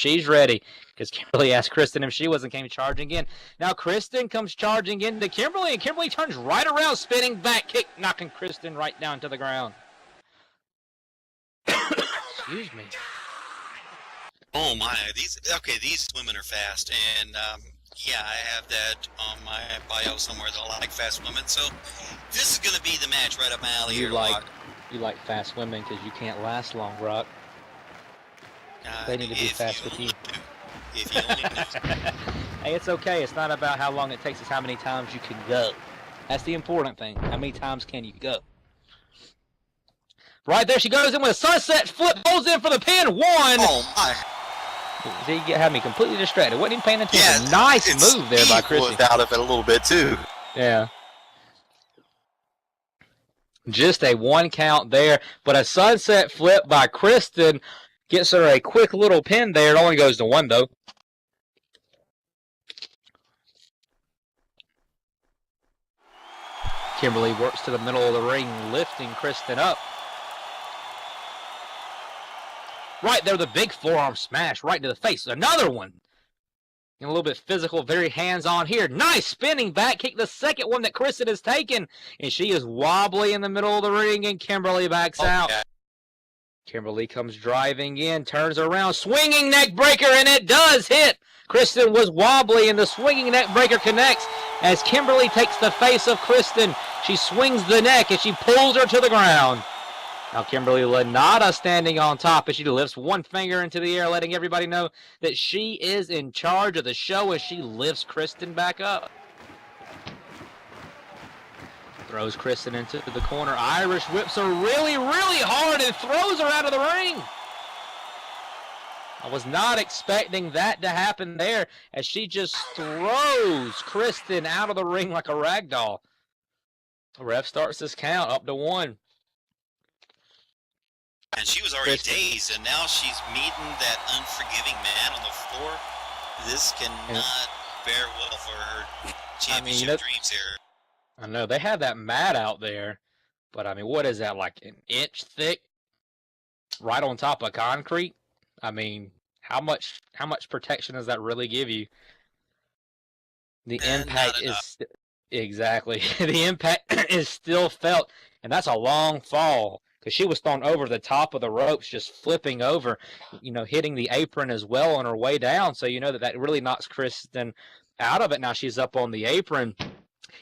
she's ready because Kimberly asked Kristen if she wasn't came charging in. Now Kristen comes charging into Kimberly, and Kimberly turns right around, spinning back kick, knocking Kristen right down to the ground. Excuse me. Oh my! These women are fast, and yeah, I have that on my bio somewhere that I like fast women. So this is gonna be the match right up my alley here. You like fast women because you can't last long, Brock. They need to be fast with you. If you only knew. Hey, it's okay. It's not about how long it takes. It's how many times you can go. That's the important thing. How many times can you go? Right there, she goes in with a sunset flip, goes in for the pin. One. Oh my! See, you had me completely distracted. Wasn't even paying attention. Yeah, nice move there by Kristen. Was out of it a little bit too. Yeah. Just a 1 count there, but a sunset flip by Kristen gets her a quick little pin there. It only goes to 1 though. Kimberly works to the middle of the ring, lifting Kristen up. Right there, the big forearm smash right to the face. Another one. And a little bit physical, very hands-on here. Nice spinning back kick, the second one that Kristen has taken. And she is wobbly in the middle of the ring, and Kimberly backs out. Kimberly comes driving in, turns around, swinging neck breaker, and it does hit. Kristen was wobbly, and the swinging neck breaker connects as Kimberly takes the face of Kristen. She swings the neck, and she pulls her to the ground. Now Kimberly Linata standing on top as she lifts one finger into the air, letting everybody know that she is in charge of the show as she lifts Kristen back up. Throws Kristen into the corner. Irish whips her really, really hard and throws her out of the ring. I was not expecting that to happen there as she just throws Kristen out of the ring like a rag doll. The ref starts this count up to 1. And she was already dazed, and now she's meeting that unforgiving man on the floor. This cannot bear well for her championship dreams here. I know, they have that mat out there, but I mean, what is that, like an inch thick? Right on top of concrete? I mean, how much protection does that really give you? The impact is... Exactly. The impact is still felt, and that's a long fall. Because she was thrown over the top of the ropes, just flipping over, hitting the apron as well on her way down. So you know that really knocks Kristen out of it. Now she's up on the apron.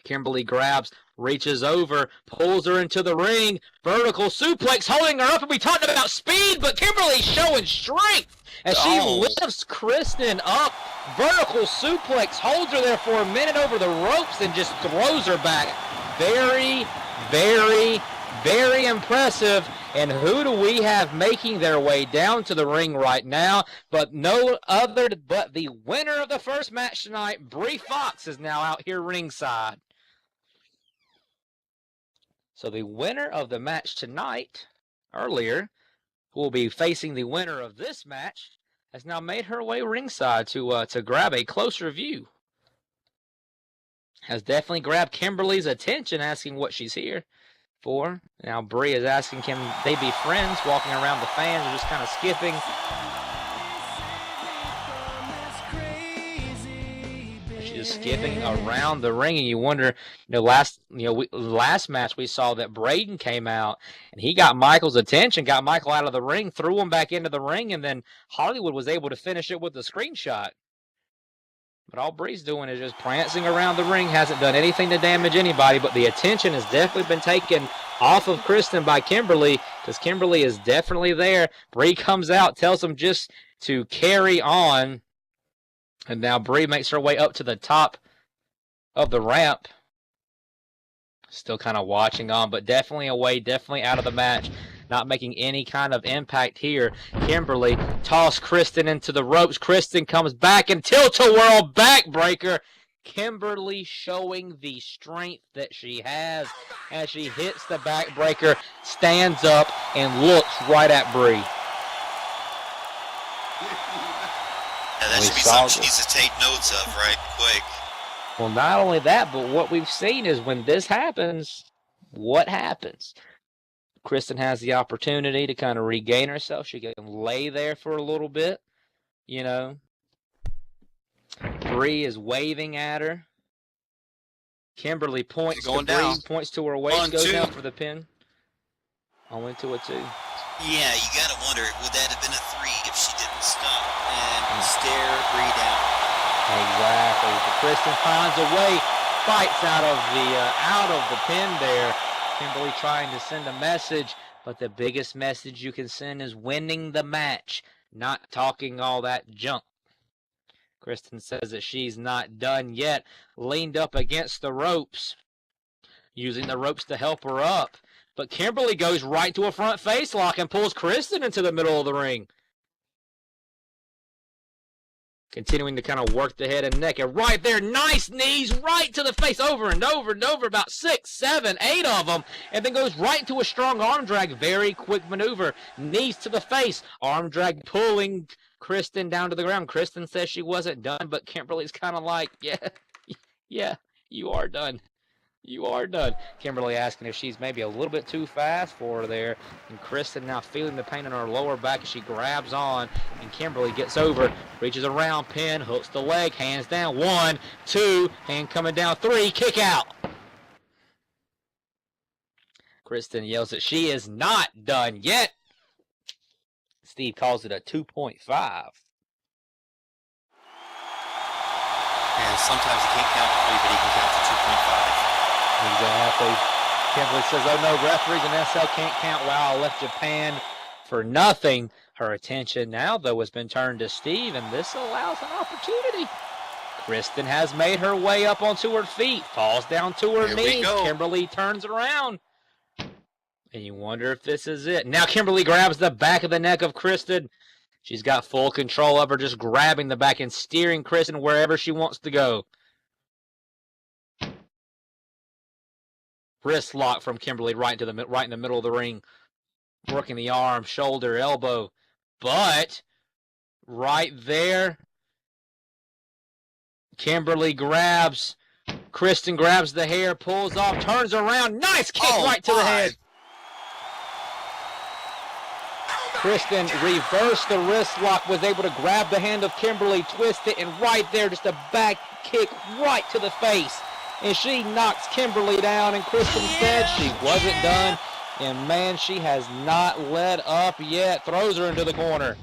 Kimberly grabs, reaches over, pulls her into the ring. Vertical suplex, holding her up. And we talked about speed, but Kimberly's showing strength as she lifts Kristen up. Vertical suplex, holds her there for a minute over the ropes and just throws her back. Very, very, very impressive. And who do we have making their way down to the ring right now? But no other but the winner of the first match tonight, Bree Fox, is now out here ringside. So the winner of the match tonight, earlier, who will be facing the winner of this match, has now made her way ringside to grab a closer view. Has definitely grabbed Kimberly's attention, asking what she's here for. Now Bree is asking, can they be friends, walking around the fans, or just kind of skipping. She's just skipping around the ring, and you wonder, last match we saw that Braden came out and he got Michael's attention, got Michael out of the ring, threw him back into the ring, and then Hollywood was able to finish it with the screenshot. But all Bree's doing is just prancing around the ring. Hasn't done anything to damage anybody, but the attention has definitely been taken off of Kristen by Kimberly, because Kimberly is definitely there. Bree comes out, tells them just to carry on. And now Bree makes her way up to the top of the ramp. Still kind of watching on, but definitely away, definitely out of the match. Not making any kind of impact here. Kimberly tossed Kristen into the ropes. Kristen comes back and tilt-a-whirl backbreaker. Kimberly showing the strength that she has as she hits the backbreaker, stands up, and looks right at Bree. Yeah, that should be something she needs to take notes of right quick. Well, not only that, but what we've seen is when this happens, what happens? Kristen has the opportunity to kind of regain herself. She can lay there for a little bit. you know. Bree is waving at her. Kimberly points to Bree, points to her waist, goes down for the pin. Only to a 2. Yeah, you gotta wonder, would that have been a 3 if she didn't stop and stare Bree down? Exactly. But Kristen finds a way, fights out of the pin there. Kimberly trying to send a message, but the biggest message you can send is winning the match, not talking all that junk. Kristen says that she's not done yet, leaned up against the ropes, using the ropes to help her up. But Kimberly goes right to a front face lock and pulls Kristen into the middle of the ring. Continuing to kind of work the head and neck. And right there, nice knees right to the face, over and over and over, about 6, 7, 8 of them. And then goes right to a strong arm drag. Very quick maneuver. Knees to the face. Arm drag pulling Kristen down to the ground. Kristen says she wasn't done, but Kimberly's kind of like, yeah, you are done. You are done. Kimberly asking if she's maybe a little bit too fast for her there. And Kristen now feeling the pain in her lower back as she grabs on. And Kimberly gets over, reaches around, pin, hooks the leg, hands down. 1, 2, hand coming down. 3, kick out. Kristen yells that she is not done yet. Steve calls it a 2.5. Yeah, sometimes he can't count to 3, but he can count to 2.5. Exactly. Kimberly says, oh no, referees and SL can't count. Wow, I left Japan for nothing. Her attention now, though, has been turned to Steve, and this allows an opportunity. Kristen has made her way up onto her feet, falls down to her knees. Kimberly turns around. And you wonder if this is it. Now Kimberly grabs the back of the neck of Kristen. She's got full control of her, just grabbing the back and steering Kristen wherever she wants to go. Wrist lock from Kimberly right in the middle of the ring. Working the arm, shoulder, elbow. But right there, Kimberly grabs. Kristen grabs the hair, pulls off, turns around. Nice kick right to the head. Kristen reversed the wrist lock, was able to grab the hand of Kimberly, twist it, and right there, just a back kick right to the face. And she knocks Kimberly down, and Kristen said she wasn't done. And man, she has not let up yet. Throws her into the corner.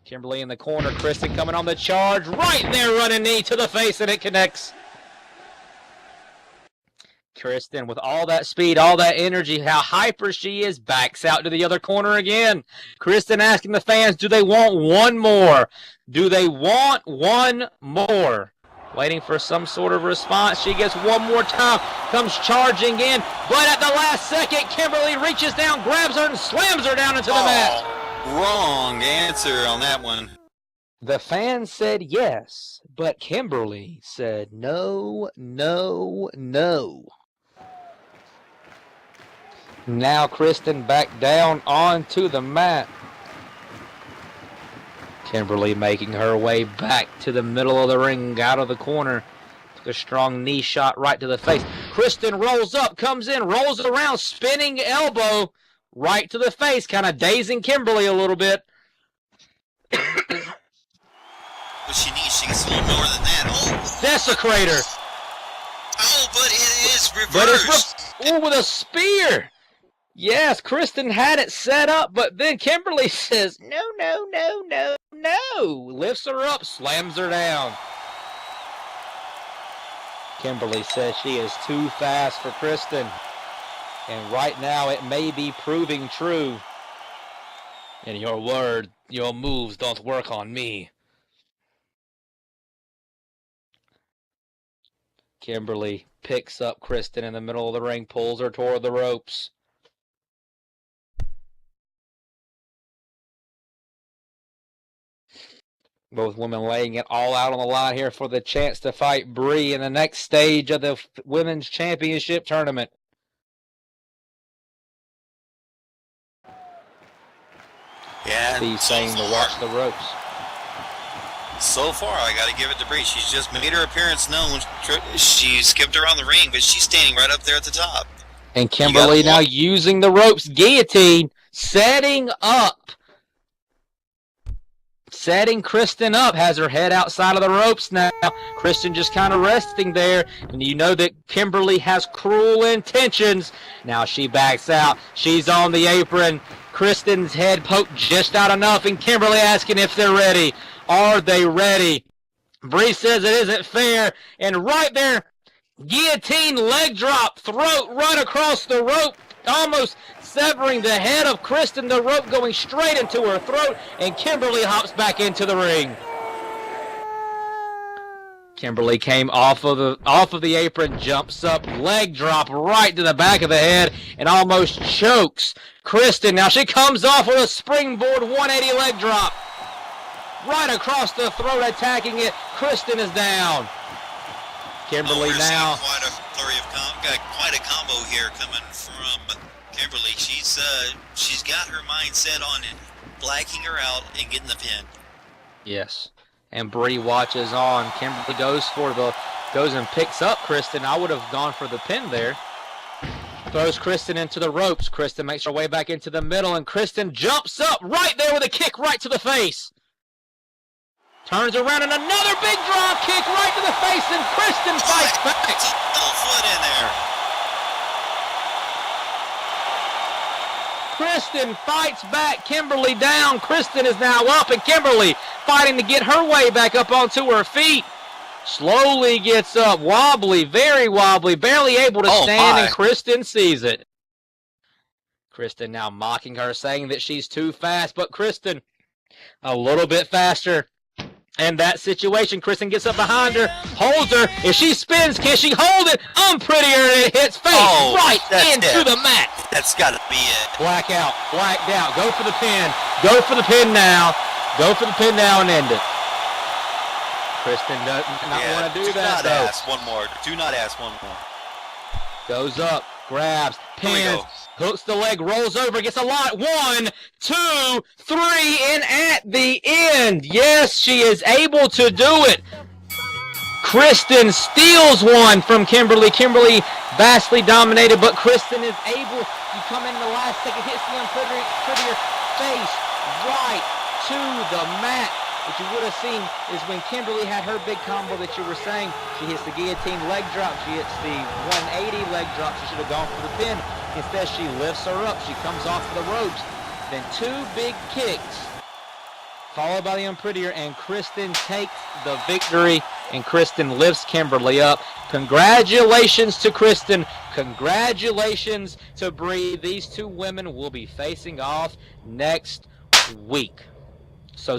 Kimberly in the corner, Kristen coming on the charge. Right there, running knee to the face, and it connects. Kristen, with all that speed, all that energy, how hyper she is, backs out to the other corner again. Kristen asking the fans, do they want one more? Do they want one more? Waiting for some sort of response. She gets one more time, comes charging in, but at the last second, Kimberly reaches down, grabs her, and slams her down into the mat. Wrong answer on that one. The fans said yes, but Kimberly said no, no, no. Now Kristen back down onto the mat. Kimberly making her way back to the middle of the ring, out of the corner. Took a strong knee shot right to the face. Kristen rolls up, comes in, rolls around, spinning elbow right to the face, kind of dazing Kimberly a little bit. What she needs, she gets a little more than that. Oh, Desecrator. Oh, but it is reversed. With a spear. Yes, Kristen had it set up, but then Kimberly says, no, no, no, no, no. Lifts her up, slams her down. Kimberly says she is too fast for Kristen. And right now it may be proving true. In your word, your moves don't work on me. Kimberly picks up Kristen in the middle of the ring, pulls her toward the ropes. Both women laying it all out on the line here for the chance to fight Bree in the next stage of the Women's Championship Tournament. Yeah, He's saying to watch the ropes. So far, I got to give it to Bree. She's just made her appearance known. She skipped around the ring, but she's standing right up there at the top. And Kimberly now using the ropes, guillotine, setting up setting Kristen up, has her head outside of the ropes now. Kristen just kind of resting there, and you know that Kimberly has cruel intentions. Now she backs out. She's on the apron. Kristen's head poked just out enough, and Kimberly asking if they're ready. Are they ready? Bree says it isn't fair, and right there, guillotine leg drop, throat run across the rope, almost severing the head of Kristen, the rope going straight into her throat, and Kimberly hops back into the ring. Kimberly came off of the apron, jumps up, leg drop right to the back of the head, and almost chokes Kristen. Now she comes off with a springboard 180 leg drop. Right across the throat, attacking it. Kristen is down. Kimberly now. Quite a combo here coming from Kimberly. She's got her mind set on it, blacking her out and getting the pin. Yes. And Bree watches on. Kimberly goes and picks up Kristen. I would have gone for the pin there. Throws Kristen into the ropes. Kristen makes her way back into the middle, and Kristen jumps up right there with a kick right to the face. Turns around and another big drop kick right to the face, and Kristen fights back. Little foot in there. Kristen fights back. Kimberly down. Kristen is now up, and Kimberly fighting to get her way back up onto her feet. Slowly gets up, wobbly, very wobbly, barely able to stand, and Kristen sees it. Kristen now mocking her, saying that she's too fast, but Kristen a little bit faster. And that situation, Kristen gets up behind her, holds her. If she spins, can she hold it? Unprettier, and it hits face right into the mat. That's got to be it. Blacked out. Go for the pin. Go for the pin now. Go for the pin now and end it. Kristen does not want to do that, though. Do not ask one more. Goes up, grabs, pins. Hooks the leg, rolls over, gets a lot. 1, 2, 3, and at the end, yes, she is able to do it. Kristen steals one from Kimberly. Kimberly vastly dominated, but Kristen is able. You come in the last second, hits the unprettier face right to the mat. What you would have seen is when Kimberly had her big combo that you were saying, she hits the guillotine leg drop, she hits the 180 leg drop, she should have gone for the pin. Instead, she lifts her up, she comes off the ropes. Then 2 big kicks, followed by the unprettier, and Kristen takes the victory, and Kristen lifts Kimberly up. Congratulations to Kristen. Congratulations to Bree. These 2 women will be facing off next week. So